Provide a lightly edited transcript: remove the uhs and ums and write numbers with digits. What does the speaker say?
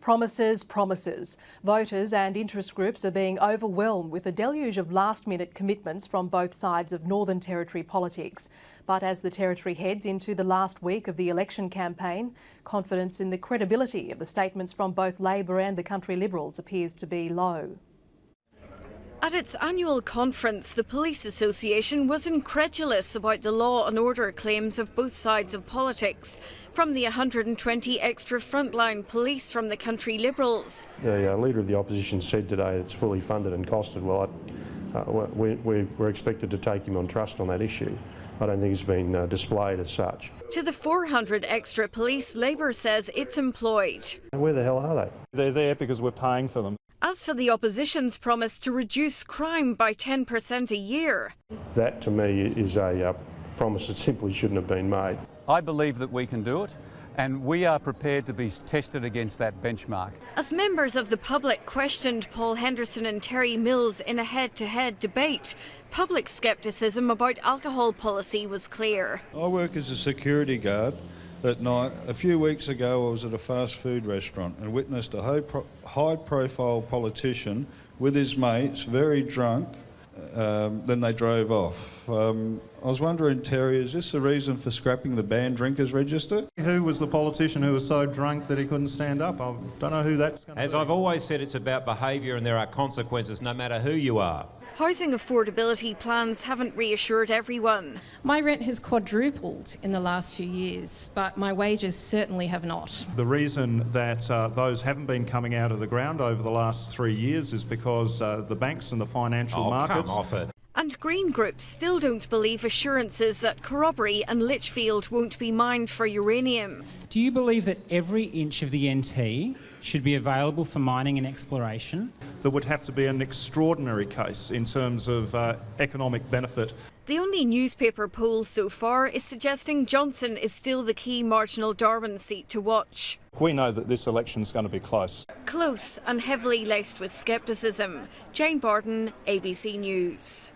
Promises, promises. Voters and interest groups are being overwhelmed with a deluge of last-minute commitments from both sides of Northern Territory politics. But as the Territory heads into the last week of the election campaign, confidence in the credibility of the statements from both Labor and the Country Liberals appears to be low. At its annual conference, the Police Association was incredulous about the law and order claims of both sides of politics, from the 120 extra frontline police from the Country Liberals. The Leader of the Opposition said today it's fully funded and costed. Well, we're expected to take him on trust on that issue. I don't think it's been displayed as such. To the 400 extra police, Labor says it's employed. Where the hell are they? They're there because we're paying for them. As for the opposition's promise to reduce crime by 10% a year, That to me is a promise that simply shouldn't have been made. I believe that we can do it, and we are prepared to be tested against that benchmark. as members of the public questioned Paul Henderson and Terry Mills in a head-to-head debate, public scepticism about alcohol policy was clear. I work as a security guard at night. A few weeks ago I was at a fast food restaurant and witnessed a high-profile politician with his mates, very drunk. Then they drove off. I was wondering, Terry, is this the reason for scrapping the banned drinkers register? Who was the politician who was so drunk that he couldn't stand up? I don't know who that's going to be. As I've always said, it's about behaviour and there are consequences no matter who you are. Housing affordability plans haven't reassured everyone. My rent has quadrupled in the last few years, but my wages certainly have not. The reason that those haven't been coming out of the ground over the last 3 years is because the banks and the financial markets... Come off it. And Green groups still don't believe assurances that Corroboree and Litchfield won't be mined for uranium. Do you believe that every inch of the NT should be available for mining and exploration? There would have to be an extraordinary case in terms of economic benefit. The only newspaper poll so far is suggesting Johnson is still the key marginal Darwin seat to watch. We know that this election's going to be close. Close and heavily laced with scepticism. Jane Barton, ABC News.